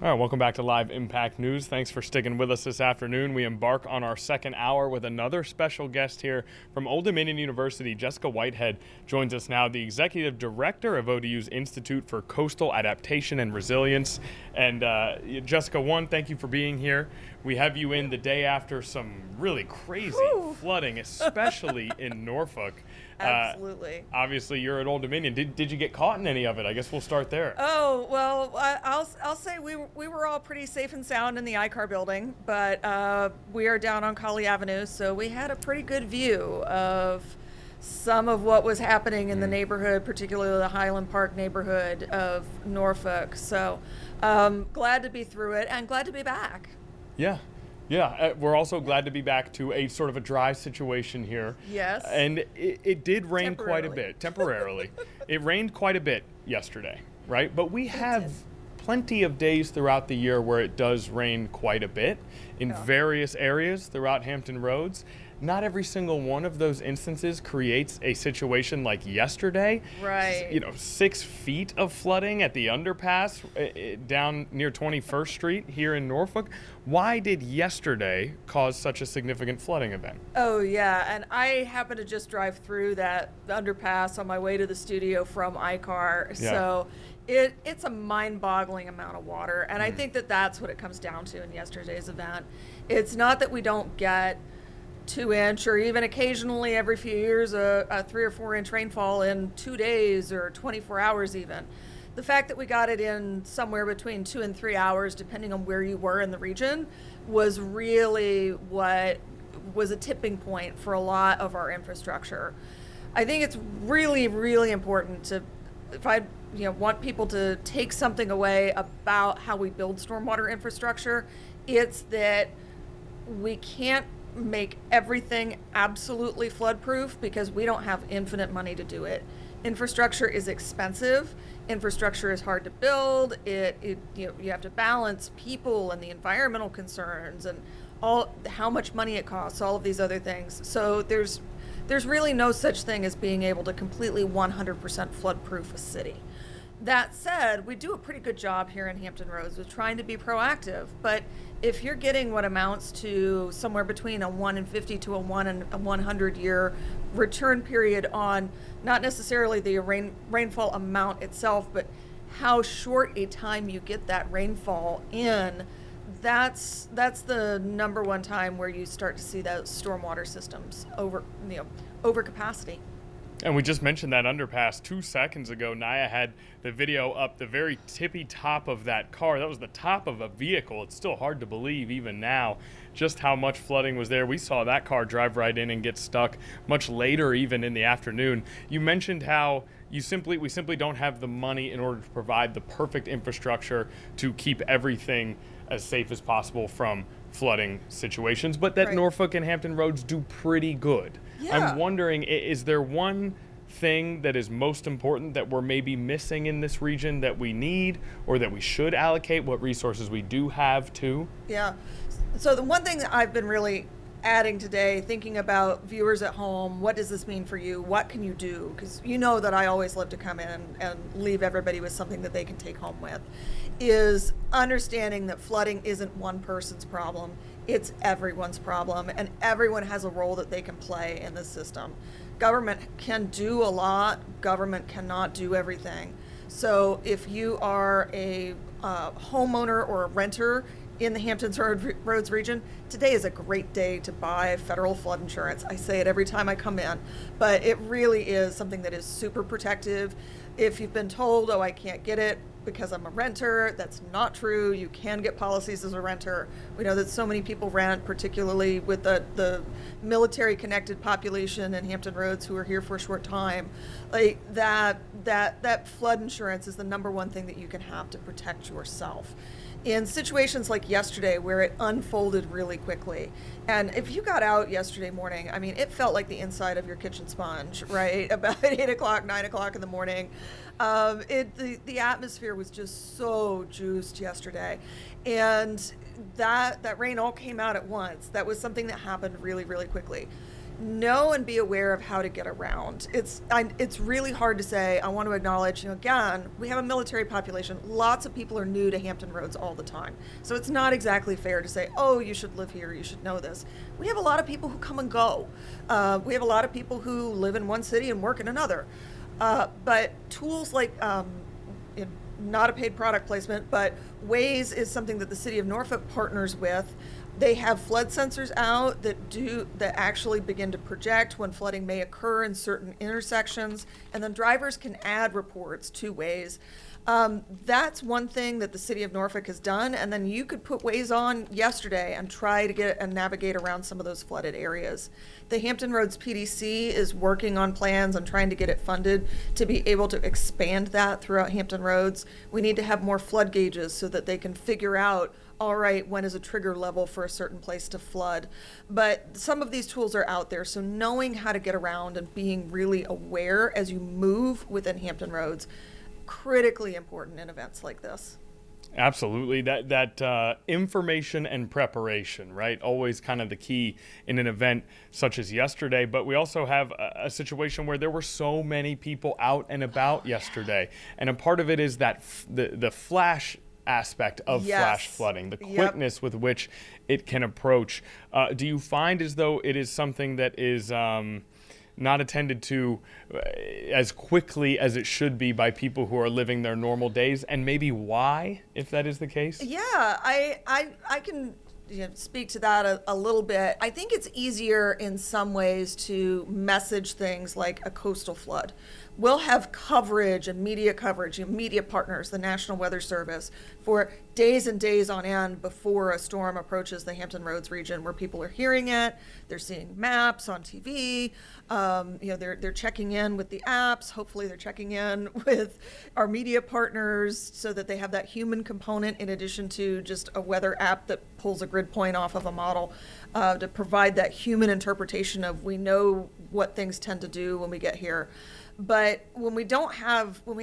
All right, welcome back to Live Impact News. Thanks for sticking with us this afternoon. We embark on our second hour with another special guest here from Old Dominion University. Jessica Whitehead joins us now, the Executive Director of ODU's Institute for Coastal Adaptation and Resilience. And Jessica, thank you for being here. We have you in the day after some really crazy flooding, especially in Norfolk. Absolutely. Obviously, you're at Old Dominion. Did you get caught in any of it? I guess we'll start there. Oh, well, I'll say we were all pretty safe and sound in the ICAR building, but we are down on Colley Avenue, so we had a pretty good view of some of what was happening in the neighborhood, particularly the Highland Park neighborhood of Norfolk. So glad to be through it and glad to be back. Yeah, we're also glad to be back to a sort of a dry situation here. Yes. And it did rain quite a bit, temporarily. It rained quite a bit yesterday, right? But we have plenty of days throughout the year where it does rain quite a bit in various areas throughout Hampton Roads. Not every single one of those instances creates a situation like yesterday. Right. 6 feet of flooding at the underpass down near 21st Street here in Norfolk. Why did yesterday cause such a significant flooding event? Oh, yeah. And I happened to just drive through that underpass on my way to the studio from ICAR. Yeah. So it's a mind-boggling amount of water. And I think that's what it comes down to in yesterday's event. It's not that we don't get 2-inch or even occasionally every few years a 3 or 4 inch rainfall in 2 days or 24 hours even. The fact that we got it in somewhere between 2 and 3 hours, depending on where you were in the region, was really what was a tipping point for a lot of our infrastructure. I think it's really, really important to, if I want people to take something away about how we build stormwater infrastructure, it's that we can't make everything absolutely flood-proof because we don't have infinite money to do it. Infrastructure is expensive. Infrastructure is hard to build. You have to balance people and the environmental concerns and how much money it costs, all of these other things. So there's really no such thing as being able to completely 100% flood-proof a city. That said, we do a pretty good job here in Hampton Roads with trying to be proactive, but if you're getting what amounts to somewhere between a 1 in 50 to a 1 in 100 year return period on not necessarily the rainfall amount itself, but how short a time you get that rainfall in, that's the number one time where you start to see those stormwater systems over capacity. And we just mentioned that underpass 2 seconds ago. Naya had the video up, the very tippy top of that car. That was the top of a vehicle. It's still hard to believe even now just how much flooding was there. We saw that car drive right in and get stuck much later even in the afternoon. You mentioned how we simply don't have the money in order to provide the perfect infrastructure to keep everything as safe as possible from flooding situations, but that Norfolk and Hampton Roads do pretty good. Yeah. I'm wondering, is there one thing that is most important that we're maybe missing in this region that we need or that we should allocate, what resources we do have too? Yeah. So the one thing that I've been really adding today, thinking about viewers at home, what does this mean for you? What can you do? Because you know that I always love to come in and leave everybody with something that they can take home with, is understanding that flooding isn't one person's problem. It's everyone's problem, and everyone has a role that they can play in the system. Government can do a lot. Government cannot do everything. So if you are a homeowner or a renter in the Hampton Roads region, today is a great day to buy federal flood insurance. I say it every time I come in, but it really is something that is super protective. If you've been told, I can't get it because I'm a renter, that's not true. You can get policies as a renter. We know that so many people rent, particularly with the military-connected population in Hampton Roads who are here for a short time. Like that flood insurance is the number one thing that you can have to protect yourself. In situations like yesterday where it unfolded really quickly, and if you got out yesterday morning, I mean, it felt like the inside of your kitchen sponge, right? About 8 o'clock, 9 o'clock in the morning. The atmosphere was just so juiced yesterday. And that rain all came out at once. That was something that happened really, really quickly. know and be aware of how to get around. It's really hard to say. I want to acknowledge, again, we have a military population. Lots of people are new to Hampton Roads all the time. So it's not exactly fair to say, oh, you should live here, you should know this. We have a lot of people who come and go. We have a lot of people who live in one city and work in another. But tools like, not a paid product placement, but Waze is something that the city of Norfolk partners with. They have flood sensors out that actually begin to project when flooding may occur in certain intersections, and then drivers can add reports to Waze. That's one thing that the city of Norfolk has done, and then you could put Waze on yesterday and try to get and navigate around some of those flooded areas. The Hampton Roads PDC is working on plans and trying to get it funded to be able to expand that throughout Hampton Roads. We need to have more flood gauges so that they can figure out, all right, when is a trigger level for a certain place to flood? But some of these tools are out there, so knowing how to get around and being really aware as you move within Hampton Roads, critically important in events like this. Absolutely. That information and preparation, right? Always kind of the key in an event such as yesterday. But we also have a situation where there were so many people out and about yesterday. And a part of it is that the flash aspect of flash flooding, the quickness with which it can approach. Do you find as though it is something that is not attended to as quickly as it should be by people who are living their normal days, and maybe why, if that is the case? Yeah, I can speak to that a little bit. I think it's easier in some ways to message things like a coastal flood. We'll have coverage and media coverage, media partners, the National Weather Service, for days and days on end before a storm approaches the Hampton Roads region, where people are hearing it, they're seeing maps on TV, they're checking in with the apps. Hopefully they're checking in with our media partners so that they have that human component in addition to just a weather app that pulls a grid point off of a model, to provide that human interpretation of, we know what things tend to do when we get here. But when we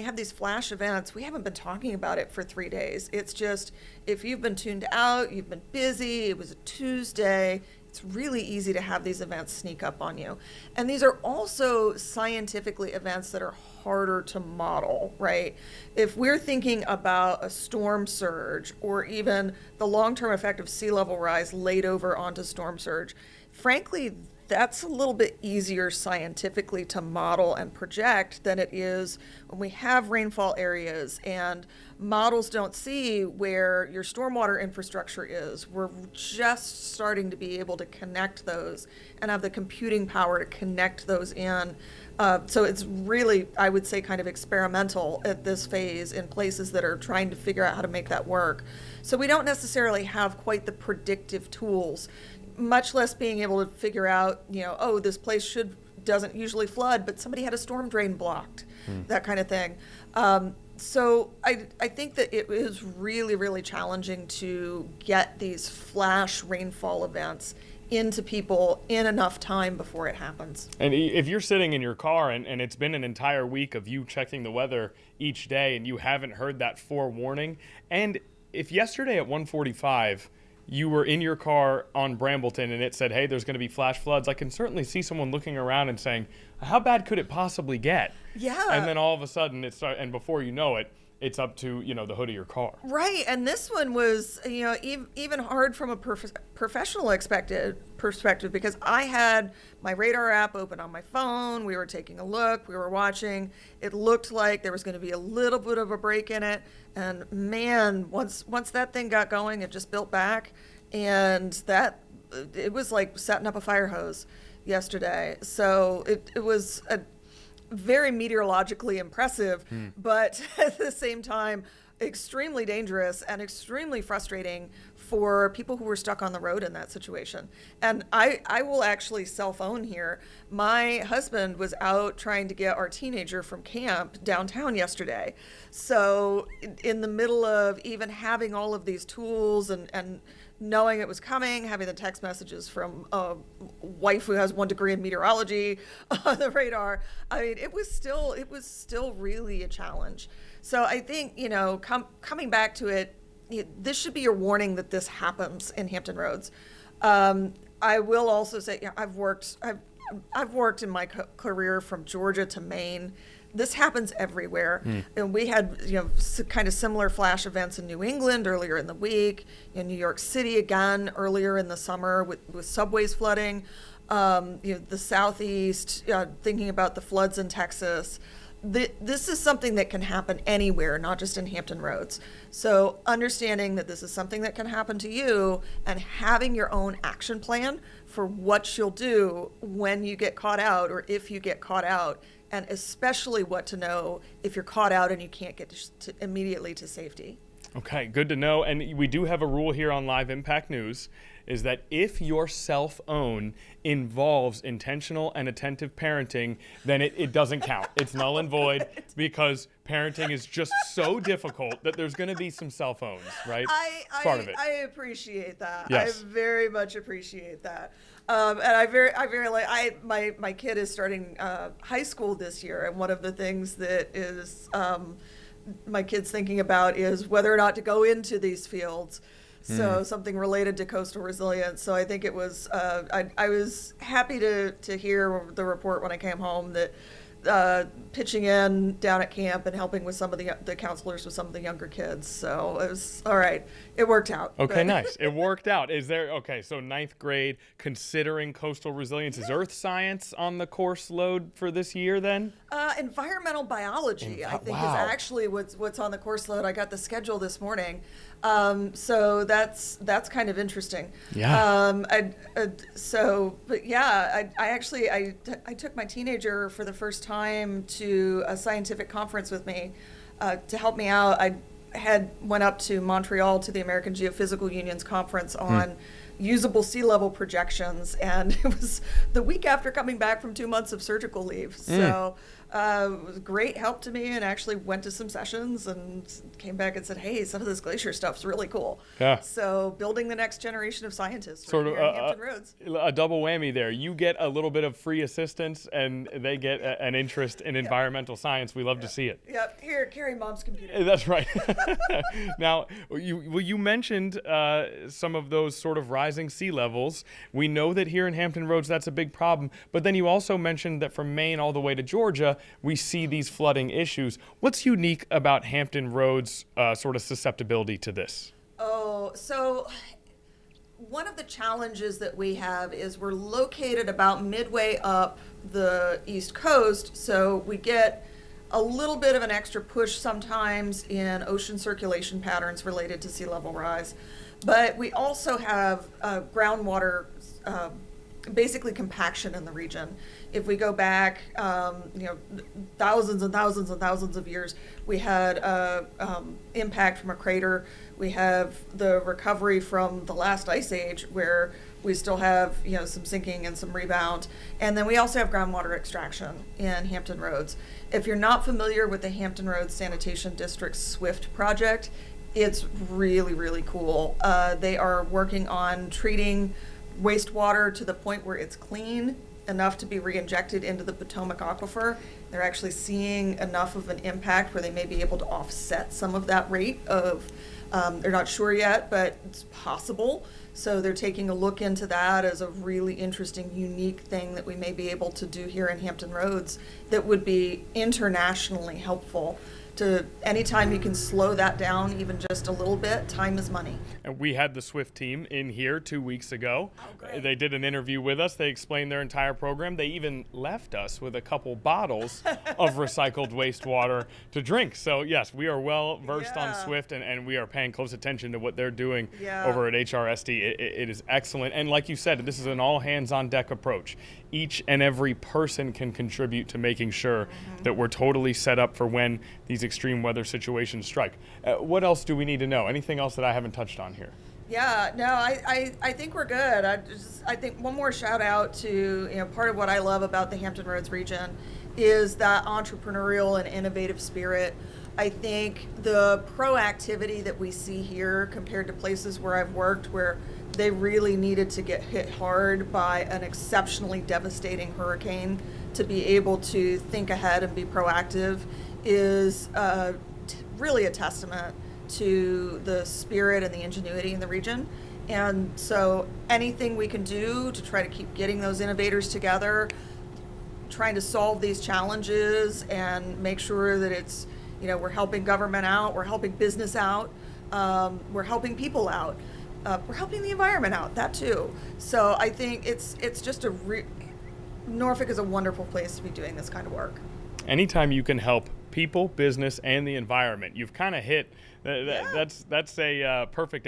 have these flash events, we haven't been talking about it for 3 days. It's just, if you've been tuned out, you've been busy, it was a Tuesday, it's really easy to have these events sneak up on you. And these are also scientifically events that are harder to model, right? If we're thinking about a storm surge or even the long-term effect of sea level rise laid over onto storm surge, frankly, that's a little bit easier scientifically to model and project than it is when we have rainfall areas and models don't see where your stormwater infrastructure is. We're just starting to be able to connect those and have the computing power to connect those in. So it's really, I would say, kind of experimental at this phase in places that are trying to figure out how to make that work. So we don't necessarily have quite the predictive tools, much less being able to figure out, oh, this place doesn't usually flood, but somebody had a storm drain blocked, that kind of thing. So I think that it is really, really challenging to get these flash rainfall events into people in enough time before it happens. And if you're sitting in your car and it's been an entire week of you checking the weather each day and you haven't heard that forewarning, and if yesterday at 1:45 you were in your car on Brambleton and it said, hey, there's going to be flash floods, I can certainly see someone looking around and saying, how bad could it possibly get? Yeah. And then all of a sudden and before you know it, it's up to, the hood of your car. Right. And this one was, even hard from a professional perspective, because I had my radar app open on my phone. We were taking a look. We were watching. It looked like there was going to be a little bit of a break in it. And man, once that thing got going, it just built back. And it was like setting up a fire hose yesterday. So it was a very meteorologically impressive, but at the same time, extremely dangerous and extremely frustrating for people who were stuck on the road in that situation. And I will actually self-own here. My husband was out trying to get our teenager from camp downtown yesterday. So in the middle of even having all of these tools and knowing it was coming, having the text messages from a wife who has 1 degree in meteorology on the radar, I mean, it was still really a challenge. So I think, coming back to it, this should be your warning that this happens in Hampton Roads. I will also say, I've I've worked in my career from Georgia to Maine. This happens everywhere. And we had, kind of similar flash events in New England earlier in the week, in New York City again earlier in the summer with subways flooding. The Southeast, thinking about the floods in Texas. This is something that can happen anywhere, not just in Hampton Roads. So understanding that this is something that can happen to you and having your own action plan for what you'll do when you get caught out or if you get caught out, and especially what to know if you're caught out and you can't get immediately to safety. Okay, good to know. And we do have a rule here on Live Impact News, is that if your self-own involves intentional and attentive parenting, then it doesn't count. It's null and void because parenting is just so difficult that there's going to be some self-owns, right? Part of it. I appreciate that. Yes. I very much appreciate that. And my kid is starting high school this year, and one of the things that is my kid's thinking about is whether or not to go into these fields. So something related to coastal resilience. So I think it was, I was happy to hear the report when I came home that pitching in down at camp and helping with some of the counselors with some of the younger kids. So it was all right. It worked out. Okay, nice. It worked out. So ninth grade, considering coastal resilience, is earth science on the course load for this year then? Environmental biology, I think, is actually what's on the course load. I got the schedule this morning. So that's kind of interesting. Yeah. I took my teenager for the first time to a scientific conference with me to help me out. I went up to Montreal to the American Geophysical Union's conference on usable sea level projections, and it was the week after coming back from 2 months of surgical leave. So it was great help to me, and actually went to some sessions and came back and said, hey, some of this glacier stuff's really cool. Yeah. So building the next generation of scientists Sort right of here in Hampton Roads. A double whammy there. You get a little bit of free assistance, and they get an interest in environmental science. We love to see it. Yep. Here, carry mom's computer. That's right. Now, you mentioned some of those sort of rising sea levels. We know that here in Hampton Roads that's a big problem, but then you also mentioned that from Maine all the way to Georgia, we see these flooding issues. What's unique about Hampton Roads' sort of susceptibility to this? Oh, so one of the challenges that we have is we're located about midway up the East Coast, so we get a little bit of an extra push sometimes in ocean circulation patterns related to sea level rise. But we also have groundwater, basically compaction in the region. If we go back, thousands and thousands and thousands of years, we had impact from a crater. We have the recovery from the last ice age, where we still have some sinking and some rebound. And then we also have groundwater extraction in Hampton Roads. If you're not familiar with the Hampton Roads Sanitation District SWIFT project, it's really, really cool. They are working on treating wastewater to the point where it's clean enough to be reinjected into the Potomac aquifer. They're actually seeing enough of an impact where they may be able to offset some of that rate of, they're not sure yet, but it's possible. So they're taking a look into that as a really interesting, unique thing that we may be able to do here in Hampton Roads that would be internationally helpful. To anytime you can slow that down even just a little bit, time is money. And we had the SWIFT team in here 2 weeks ago. Oh, great. They did an interview with us. They explained their entire program. They even left us with a couple bottles of recycled wastewater to drink. So yes, we are well versed on SWIFT, and we are paying close attention to what they're doing over at HRSD. It is excellent. And like you said, this is an all hands on deck approach. Each and every person can contribute to making sure that we're totally set up for when these extreme weather situations strike. What else do we need to know? Anything else that I haven't touched on here? Yeah, no, I think we're good. I think one more shout out to, part of what I love about the Hampton Roads region is that entrepreneurial and innovative spirit. I think the proactivity that we see here compared to places where I've worked where they really needed to get hit hard by an exceptionally devastating hurricane to be able to think ahead and be proactive is really a testament to the spirit and the ingenuity in the region. And so anything we can do to try to keep getting those innovators together, trying to solve these challenges and make sure that it's, we're helping government out, we're helping business out, we're helping people out, we're helping the environment out, that too. So I think it's just Norfolk is a wonderful place to be doing this kind of work. Anytime you can help people, business, and the environment, you've kind of hit. That's a perfect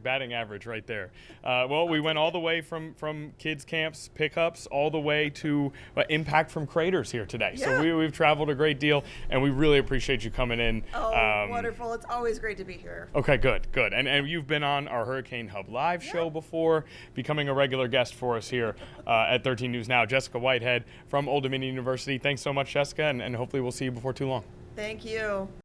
batting average right there. Well, we went all the way from kids camps, pickups, all the way to impact from craters here today. Yeah. So we've traveled a great deal, and we really appreciate you coming in. Oh, wonderful. It's always great to be here. Okay, good. And you've been on our Hurricane Hub Live show before, becoming a regular guest for us here at 13 News Now. Jessica Whitehead from Old Dominion University. Thanks so much, Jessica, and hopefully we'll see you before too long. Thank you.